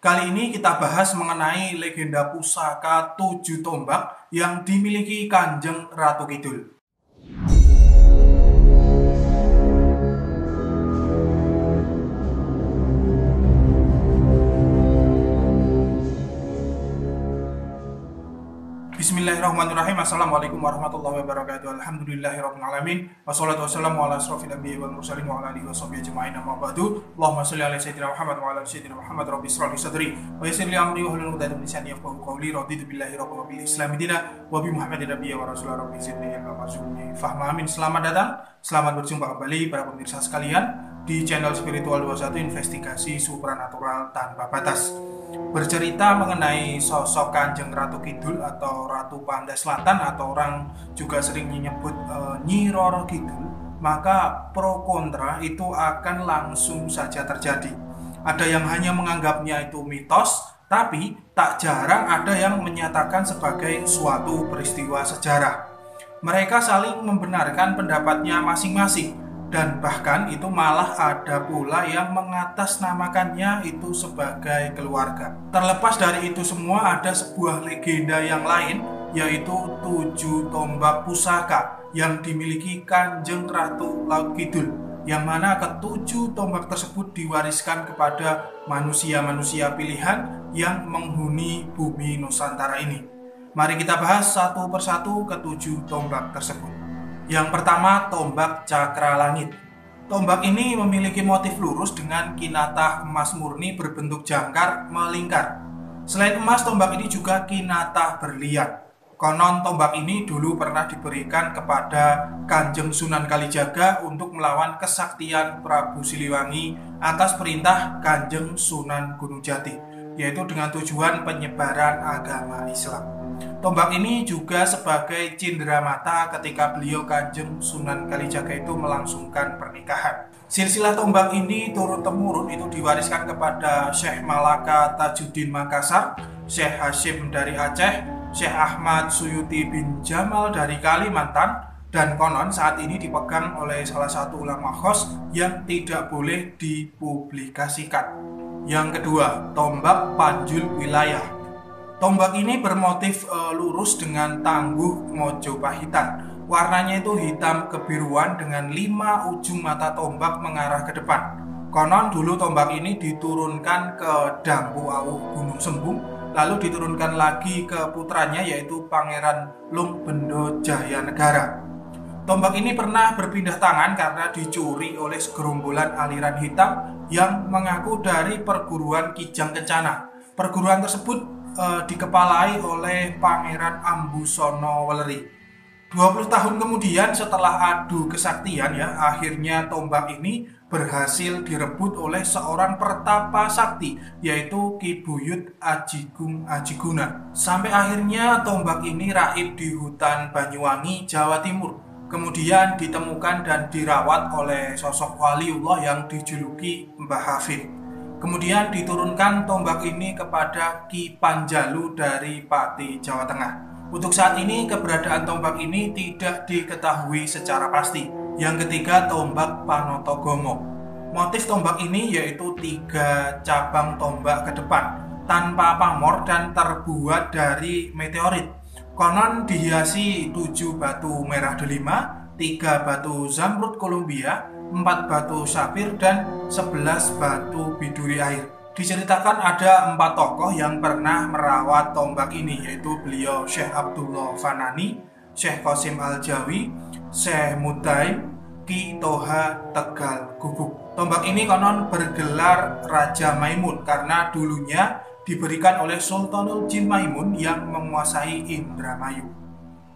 Kali ini kita bahas mengenai legenda pusaka 7 tombak yang dimiliki Kanjeng Ratu Kidul. Bismillahirrahmanirrahim. Assalamualaikum warahmatullahi wabarakatuh. Alhamdulillahirrahmanirrahim. Wassalatu wassalamu ala asrofil anbiya'i wal mursalin wa ala alihi wa sahbihi ajma'in, amma ba'du. Allahumma sholli ala sayyidina Muhammad wa ala sayyidina Muhammad. Rabbi shrah li sadri wa yassir li amri wahlul 'uqdatam min lisani yafqahu qawli. Raditu billahi rabban wa bil islami dinan wa bi Muhammadin nabiyyan wa rasulan. Rabbi zidni ilman warzuqni fahma. Amin. Selamat datang, selamat berjumpa kembali para pemirsa sekalian di channel Spiritual 21 Investigasi Supranatural Tanpa Batas. Bercerita mengenai sosok Kanjeng Ratu Kidul atau Ratu Pantai Selatan, atau orang juga sering menyebut Nyi Roro Kidul, maka pro kontra itu akan langsung saja terjadi. Ada yang hanya menganggapnya itu mitos, tapi tak jarang ada yang menyatakan sebagai suatu peristiwa sejarah. Mereka saling membenarkan pendapatnya masing-masing, dan bahkan itu malah ada pula yang mengatasnamakannya itu sebagai keluarga. Terlepas dari itu semua, ada sebuah legenda yang lain, yaitu 7 tombak pusaka yang dimiliki Kanjeng Ratu Laut Kidul, yang mana ke-7 tombak tersebut diwariskan kepada manusia-manusia pilihan yang menghuni bumi Nusantara ini. Mari kita bahas satu persatu ke-7 tombak tersebut. Yang pertama, tombak Cakra Langit. Tombak ini memiliki motif lurus dengan kinatah emas murni berbentuk jangkar melingkar. Selain emas, tombak ini juga kinatah berlian. Konon tombak ini dulu pernah diberikan kepada Kanjeng Sunan Kalijaga untuk melawan kesaktian Prabu Siliwangi atas perintah Kanjeng Sunan Gunung Jati, yaitu dengan tujuan penyebaran agama Islam. Tombak ini juga sebagai cenderamata ketika beliau Kanjeng Sunan Kalijaga itu melangsungkan pernikahan. Silsilah tombak ini turun-temurun itu diwariskan kepada Syekh Malaka Tajuddin Makassar, Syekh Hashim dari Aceh, Syekh Ahmad Suyuti bin Jamal dari Kalimantan, dan konon saat ini dipegang oleh salah satu ulama khos yang tidak boleh dipublikasikan. Yang kedua, tombak Panjul Wilayah. Tombak ini bermotif lurus dengan tangguh Mojopahitan. Warnanya itu hitam kebiruan dengan 5 ujung mata tombak mengarah ke depan. Konon dulu tombak ini diturunkan ke Dampu Awuh Gunung Sembung, lalu diturunkan lagi ke putranya yaitu Pangeran Lungbendo Jayanegara. Tombak ini pernah berpindah tangan karena dicuri oleh segerombolan aliran hitam yang mengaku dari perguruan Kijang Kencana. Perguruan tersebut dikepalai oleh Pangeran Ambusono Weleri. 20 tahun kemudian setelah adu kesaktian akhirnya tombak ini berhasil direbut oleh seorang pertapa sakti, yaitu Ki Buyut Ajigung Ajiguna. Sampai akhirnya tombak ini raib di hutan Banyuwangi, Jawa Timur. Kemudian ditemukan dan dirawat oleh sosok waliullah yang dijuluki Mbah Hafid. Kemudian diturunkan tombak ini kepada Ki Panjalu dari Pati, Jawa Tengah. Untuk saat ini keberadaan tombak ini tidak diketahui secara pasti. Yang ketiga, tombak Panotogomo. Motif tombak ini yaitu 3 cabang tombak ke depan, tanpa pamor dan terbuat dari meteorit. Konon dihiasi 7 batu merah delima, 3 batu zamrud Kolombia, 4 batu sapir, dan 11 batu biduri air. Diceritakan ada 4 tokoh yang pernah merawat tombak ini, yaitu beliau Syekh Abdullah Fanani, Syekh Qasim Al-Jawi, Syekh Mutaim, Ki Toha Tegal Gubuk. Tombak ini konon bergelar Raja Maimun karena dulunya diberikan oleh Sultanul Jin Maimun yang menguasai Indramayu.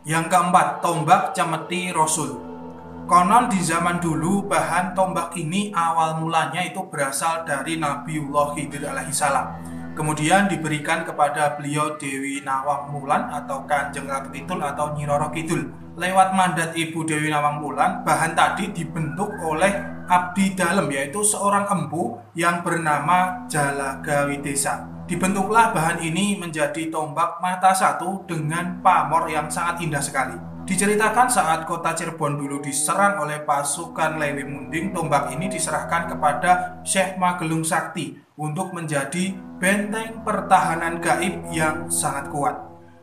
Yang keempat, tombak Cemeti Rasul. Konon di zaman dulu bahan tombak ini awal mulanya itu berasal dari Nabiullah Khidir alaihissalam. Kemudian diberikan kepada beliau Dewi Nawang Wulan atau Kanjeng Ratu Kidul atau Nyi Roro Kidul. Lewat mandat Ibu Dewi Nawang Wulan, bahan tadi dibentuk oleh abdi dalem, yaitu seorang empu yang bernama Jalaga Widesa. Dibentuklah bahan ini menjadi tombak mata satu dengan pamor yang sangat indah sekali. Diceritakan saat kota Cirebon dulu diserang oleh pasukan Lewi Munding, tombak ini diserahkan kepada Syekh Magelung Sakti untuk menjadi benteng pertahanan gaib yang sangat kuat.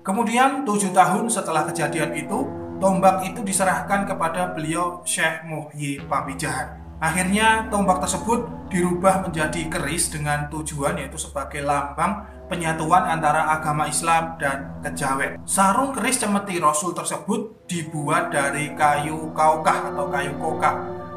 Kemudian 7 tahun setelah kejadian itu, tombak itu diserahkan kepada beliau Syekh Muhyi Pamijahan. Akhirnya tombak tersebut dirubah menjadi keris dengan tujuan yaitu sebagai lambang penyatuan antara agama Islam dan kejawen. Sarung keris cemeti Rasul tersebut dibuat dari kayu kaukah atau kayu koka.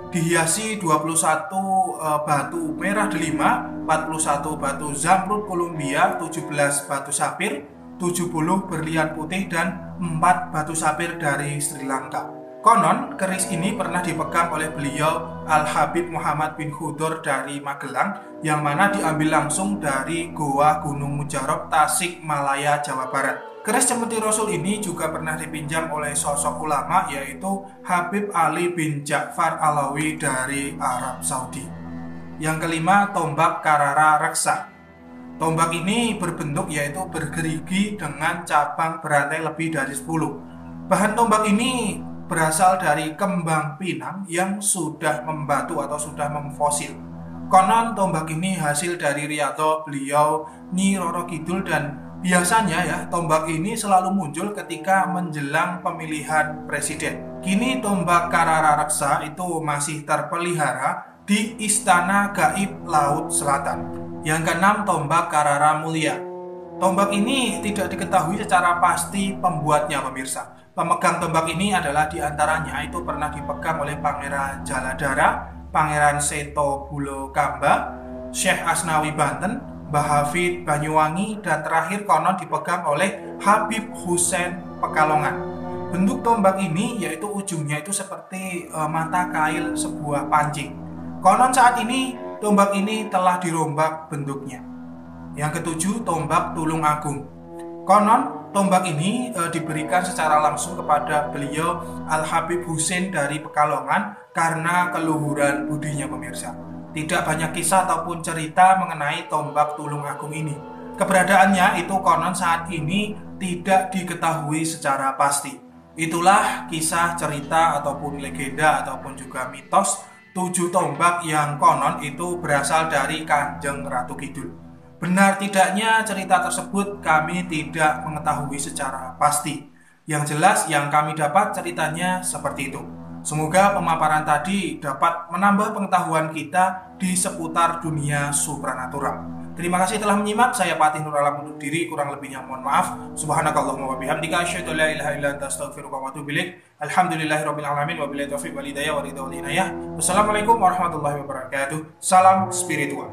Dihiasi 21 batu merah delima, 41 batu zamrud Kolombia, 17 batu sapir, 70 berlian putih, dan 4 batu sapir dari Sri Lanka. Konon, keris ini pernah dipegang oleh beliau Al-Habib Muhammad bin Khudur dari Magelang, yang mana diambil langsung dari Goa Gunung Mujarab, Tasik Malaya, Jawa Barat. Keris cemeti Rasul ini juga pernah dipinjam oleh sosok ulama yaitu Habib Ali bin Ja'far Alawi dari Arab Saudi. Yang kelima, tombak Karara Reksa. Tombak ini berbentuk yaitu bergerigi dengan cabang berantai lebih dari 10. Bahan tombak ini berasal dari kembang pinang yang sudah membatu atau sudah memfosil. Konon tombak ini hasil dari riyadhah beliau Nyi Roro Kidul, dan biasanya ya tombak ini selalu muncul ketika menjelang pemilihan presiden. Kini tombak Karara Reksa itu masih terpelihara di Istana Gaib Laut Selatan. Yang keenam, tombak Karara Mulia. Tombak ini tidak diketahui secara pasti pembuatnya, pemirsa. Pemegang tombak ini adalah diantaranya itu pernah dipegang oleh Pangeran Jaladara, Pangeran Seto Bulo Kamba, Syekh Asnawi Banten, Mbah Hafid Banyuwangi, dan terakhir konon dipegang oleh Habib Hussein Pekalongan. Bentuk tombak ini yaitu ujungnya itu seperti mata kail sebuah pancing. Konon saat ini tombak ini telah dirombak bentuknya. Yang ketujuh, tombak Tulung Agung. Konon tombak ini diberikan secara langsung kepada beliau Al-Habib Hussein dari Pekalongan karena keluhuran budinya, pemirsa. Tidak banyak kisah ataupun cerita mengenai tombak Tulung Agung ini. Keberadaannya itu konon saat ini tidak diketahui secara pasti. Itulah kisah cerita ataupun legenda ataupun juga mitos 7 tombak yang konon itu berasal dari Kanjeng Ratu Kidul. Benar tidaknya cerita tersebut kami tidak mengetahui secara pasti. Yang jelas yang kami dapat ceritanya seperti itu. Semoga pemaparan tadi dapat menambah pengetahuan kita di seputar dunia supranatural. Terima kasih telah menyimak. Saya Patih Nur Alam undur diri. Kurang lebihnya mohon maaf. Subhanakallahumma wa bihamdika asyhadu an la ilaha illa anta astaghfiruka wa atubu ilaik. Alhamdulillahirabbil alamin wa billahi taufiq wal hidayah wa ridha wal inayah. Wassalamualaikum warahmatullahi wabarakatuh. Salam spiritual.